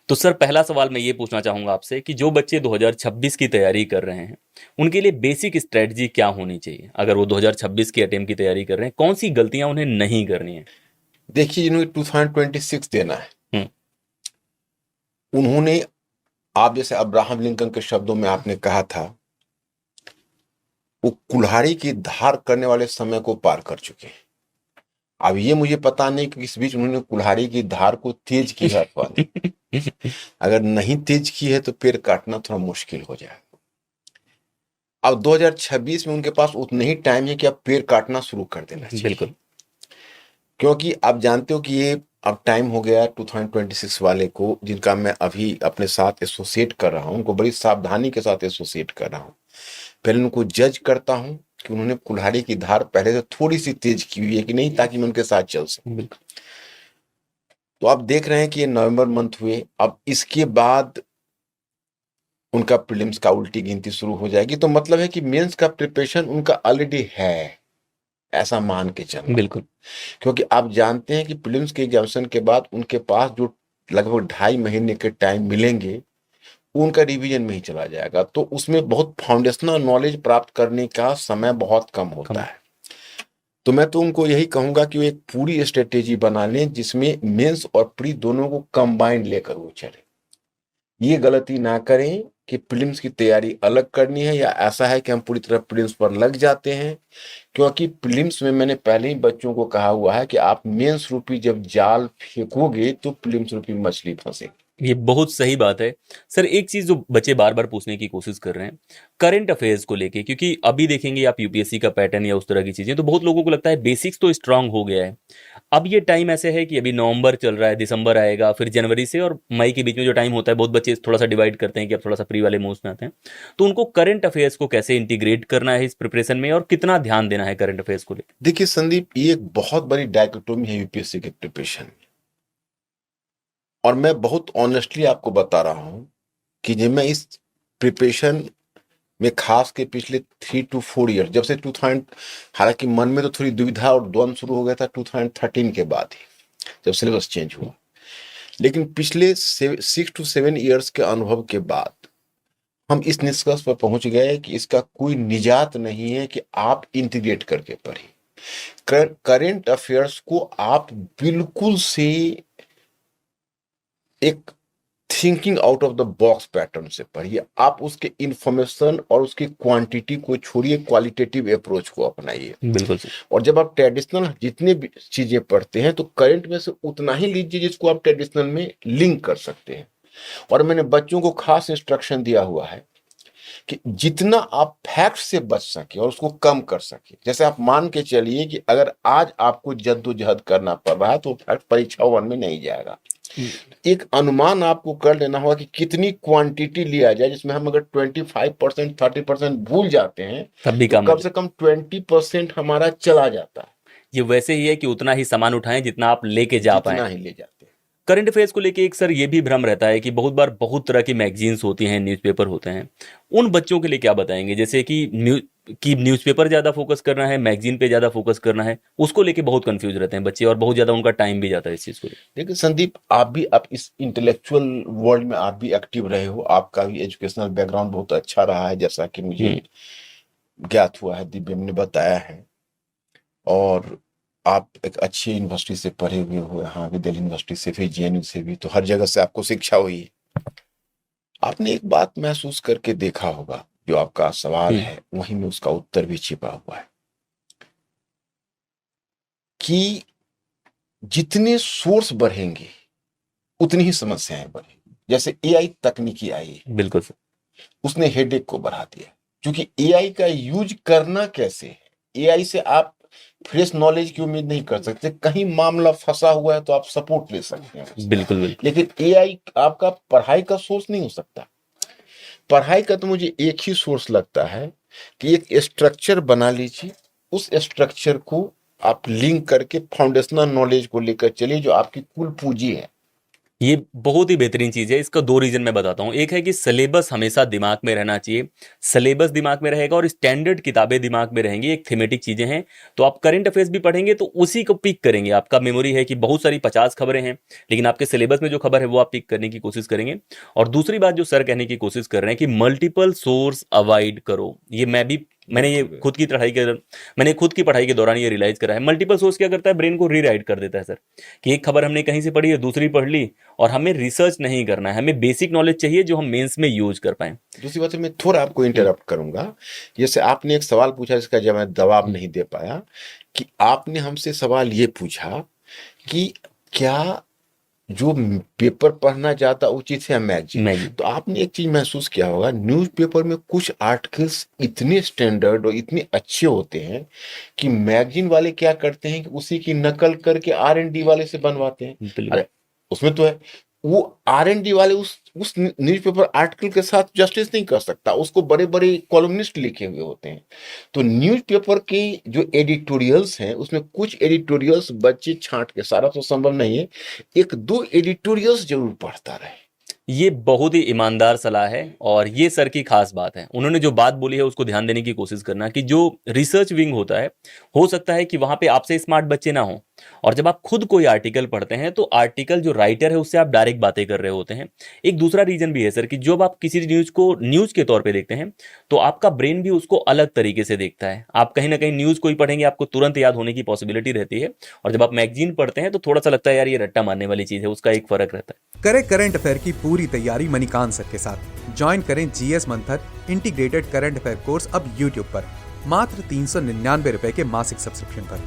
तो सर पहला सवाल मैं ये पूछना चाहूँगा आपसे कि जो बच्चे 2026 की तैयारी कर रहे हैं, उनके लिए बेसिक स्ट्रेटजी क्या होनी चाहिए? अगर वो 2026 के अटेम्प्ट की तैयारी कर रहे हैं, कौन-सी गलतियाँ उन्हें नहीं करनी है? देखिए, जिन्होंने 2026 देना है, हुँ, उन्होंने, आप जैसे अब्राहम लिंकन के शब्दों में आपने कहा था, वो कुल्हाड़ी की धार करने वाले समय को पार कर चुके हैं। अब ये मुझे पता नहीं कि इस बीच उन्होंने कुल्हाड़ी की धार को तेज की है अथवा नहीं। अगर नहीं तेज की है तो पेड़ काटना थोड़ा मुश्किल हो जाएगा। अब 2026 में उनके पास उतना ही टाइम है कि अब पेड़ काटना शुरू कर देना चाहिए, बिल्कुल, क्योंकि आप जानते हो कि ये अब टाइम हो गया 2026 वाले को, जिनका मैं अभी अपने साथ एसोसिएट कर रहा हूँ, उनको बड़ी सावधानी के साथ एसोसिएट कर रहा हूँ। पहले उनको जज करता हूँ कि उन्होंने कुल्हाड़ी की धार पहले से थोड़ी सी तेज की हुई है कि नहीं, ताकि मैं उनके साथ चल सकूं। बिल्कुल। तो आप देख रहे हैं कि ये नवंबर मंथ हुए, अब इसके बाद उनका प्रीलिम्स का उल्टी गिनती शुरू हो जाएगी, तो मतलब है कि मेंस का प्रिपरेशन उनका ऑलरेडी है, ऐसा मान के चलना। बिल्कुल, क्योंकि आप जानते हैं कि प्रीलिम्स के एग्जामिनेशन के बाद उनके पास जो लगभग 2.5 महीने के टाइम मिलेंगे, वो उनका रिवीजन में ही चला जाएगा, तो उसमें बहुत फाउंडेशनल नॉलेज प्राप्त करने का समय बहुत कम होता कम है। तो मैं तो उनको यही कहूंगा कि वो एक पूरी स्ट्रेटेजी बना लें जिसमें मेंस और प्री दोनों को कंबाइंड लेकर वो चले। ये गलती ना करें कि प्रीलिम्स की तैयारी अलग करनी है, या ऐसा है कि हम पूरी तरह प्रीलिम्स पर लग जाते हैं। क्योंकि प्रीलिम्स में मैंने पहले ही बच्चों को कहा हुआ है कि आप मेंस रूपी जब जाल फेंकोगे तो प्रीलिम्स रूपी मछली फंसेगी। ये बहुत सही बात है। सर एक चीज़ जो बच्चे बार-बार पूछने की कोशिश कर रहे हैं, करंट अफेयर्स को लेके क्योंकि अभी देखेंगे आप यूपीएससी का पैटर्न या उस तरह की चीज़ें, तो बहुत लोगों को लगता है बेसिक्स तो स्ट्रांग हो गया है। अब ये टाइम ऐसे है कि अभी नवंबर चल रहा है, दिसंबर आएगा, फिर जनवरी से और मई के बीच में जो टाइम होता है, बहुत बच्चे थोड़ा-सा डिवाइड करते हैं कि अब थोड़ा-सा प्री वाले मोड्स में आते हैं। तो उनको करंट अफेयर्स को कैसे इंटीग्रेट करना है इस प्रिपरेशन में और कितना ध्यान देना है करंट अफेयर्स को लेके? देखिए संदीप, ये एक बहुत बड़ी डायकोटोमी है यूपीएससी के प्रिपरेशन में, और मैं बहुत ऑनेस्टली आपको बता रहा हूं कि जब मैं इस प्रिपरेशन में खास के पिछले 3 to 4 ईयर, जब से 2000, हालांकि मन में तो थोड़ी दुविधा और द्वंद शुरू हो गया था 2013 के बाद ही, जब सिलेबस चेंज हुआ, लेकिन पिछले 6 to 7 ईयर्स के अनुभव के बाद हम इस निष्कर्ष पर पहुंच गए कि इसका कोई निजात नहीं है कि आप इंटीग्रेट करके पढ़िए। करेंट अफेयर्स को आप बिल्कुल से एक thinking out of the box pattern से पढ़िए। आप उसके इंफॉर्मेशन और उसकी क्वांटिटी को छोड़िए, क्वालिटेटिव अप्रोच को अपनाइए। बिल्कुल सर। और जब आप ट्रेडिशनल जितने भी चीजें पढ़ते हैं तो करंट में से उतना ही लीजिए जिसको आप ट्रेडिशनल में लिंक कर सकते हैं। और मैंने बच्चों को खास इंस्ट्रक्शन दिया हुआ है कि जितना आप फैक्ट से बच सके और उसको कम कर सके, जैसे आप मान के चलिए कि अगर आज आपको जद्दोजहद करना पड़ रहा है तो फैक्ट परीक्षा 1 में नहीं जाएगा। एक अनुमान आपको कर लेना होगा कि कितनी क्वांटिटी लिया जाए, जिसमें हम अगर 25% 30% भूल जाते हैं तब भी तो काम आ कम जाए। से कम 20% हमारा चला जाता है, ये वैसे ही है कि उतना ही सामान उठाएं जितना आप लेके जा पाएं। जितना ही ले जाते हैं। करंट अफेयर्स को लेके एक सर ये भी भ्रम रहता है कि बहुत बार बहुत तरह की मैगजीन्स होती हैं, न्यूज़पेपर होते हैं। उन बच्चों के लिए क्या बताएंगे जैसे कि न्यूज़पेपर ज़्यादा फोकस करना है, मैगजीन पे ज़्यादा फोकस करना है, उसको लेके बहुत कंफ्यूज रहते हैं बच्चे और बहुत ज़्यादा उनका टाइम भी जाता है इस चीज़ को लेके। देखिए संदीप, आप इस इंटेलेक्चुअल वर्ल्ड में आप भी एक्टिव रहे हो, आपका भी एजुकेशनल बैकग्राउंड बहुत अच्छा रहा है, जैसा कि मुझे ज्ञात हुआ है, दिव्यम ने बताया है। और आप एक अच्छी यूनिवर्सिटी से पढ़े हुए हो, यहाँ भी दिल्ली यूनिवर्सिटी से भी, जेएनयू से भी, तो हर जगह से आपको शिक्षा हुई है। आपने एक बात महसूस करके देखा होगा, जो आपका सवाल है वहीं में उसका उत्तर भी छिपा हुआ है, कि जितने सोर्स बढ़ेंगे उतनी ही समस्याएं बढ़ेंगी। जैसे एआई तकनीकी आई है, बिल्कुल सर। उसने हेडेक को बढ़ा दिया, क्योंकि एआई का यूज करना कैसे है। एआई से आप फ्रेश नॉलेज की उम्मीद नहीं कर सकते, कहीं मामला फंसा हुआ है तो आप सपोर्ट ले सकते हैं उससे। बिल्कुल बिल्कुल। लेकिन एआई आपका पढ़ाई का सोर्स नहीं हो सकता। पढ़ाई का तो मुझे एक ही सोर्स लगता है कि एक स्ट्रक्चर बना लीजिए, उस स्ट्रक्चर को आप लिंक करके फाउंडेशनल नॉलेज को लेकर चलिए, जो आपकी कुल पूंजी है। ये बहुत ही बेहतरीन चीज़ है। इसका 2 रीज़न मैं बताता हूँ। एक है कि सिलेबस हमेशा दिमाग में रहना चाहिए। सिलेबस दिमाग में रहेगा और स्टैंडर्ड किताबें दिमाग में रहेंगी, एक थीमेटिक चीज़ें हैं। तो आप करंट अफेयर्स भी पढ़ेंगे तो उसी को पिक करेंगे। आपका मेमोरी है कि बहुत सारी 50 खबरें हैं, लेकिन आपके सिलेबस में जो खबर है वो आप पिक करने की कोशिश करेंगे। और दूसरी बात जो सर कहने की कोशिश कर रहे हैं कि मल्टीपल सोर्स अवॉइड करो। ये मैंने ये बिल्कुल। मैंने खुद की पढ़ाई के दौरान ये रियलाइज़ करा है। मल्टीपल सोर्स क्या करता है? ब्रेन को रीराइट कर देता है सर, कि एक खबर हमने कहीं से पढ़ी है, दूसरी पढ़ ली, और हमें रिसर्च नहीं करना है। हमें बेसिक नॉलेज चाहिए जो हम मेंस में यूज कर पाएं। दूसरी बात है, मैं थोड़ा आपको इंटरप्ट करूंगा। जैसे आपने एक सवाल पूछा जिसका जब मैं जवाब नहीं दे पाया, कि आपने हमसे सवाल ये पूछा कि क्या जो पेपर पढ़ना चाहता उचित है मैगजीन। मैगी तो आपने एक चीज महसूस किया होगा, न्यूज़पेपर में कुछ आर्टिकल्स इतने स्टैंडर्ड और इतने अच्छे होते हैं कि मैगजीन वाले क्या करते हैं कि उसी की नकल करके R&D वाले से बनवाते हैं। बिल्कुल। अरे उसमें तो है, वो R&D वाले उस न्यूज़पेपर आर्टिकल के साथ जस्टिस नहीं कर सकता, उसको बड़े बड़े कॉलमनिस्ट लिखे हुए होते हैं। तो न्यूज़पेपर की जो एडिटोरियल्स हैं उसमें कुछ एडिटोरियल्स बच्चे छांट के, सारा तो संभव नहीं है, 1-2 एडिटोरियल्स जरूर पढ़ता रहे। ये बहुत ही ईमानदार सलाह है और ये सर की खास बात है। उन्होंने जो बात बोली है उसको ध्यान देने की कोशिश करना कि जो रिसर्च विंग होता है, हो सकता है कि वहां पे आपसे स्मार्ट बच्चे ना हो, और जब आप खुद कोई आर्टिकल पढ़ते हैं तो आर्टिकल जो राइटर है उससे आप डायरेक्ट बातें कर रहे होते हैं। एक दूसरा रीजन भी है सर कि जब आप किसी न्यूज को न्यूज के तौर पे देखते हैं तो आपका ब्रेन भी उसको अलग तरीके से देखता है। आप कहीं ना कहीं न्यूज कोई पढ़ेंगे, आपको तुरंत याद होने की पॉसिबिलिटी रहती है, और जब आप मैगजीन पढ़ते हैं तो थोड़ा सा लगता है यार ये रट्टा मारने वाली चीज है, उसका एक फर्क रहता है। करें करंट अफेयर की पूरी तैयारी मणिकांत सर के साथ। ज्वाइन करें जीएस मंथर इंटीग्रेटेड करंट अफेयर कोर्स अब YouTube पर, मात्र 399 रुपए के मासिक सब्सक्रिप्शन पर।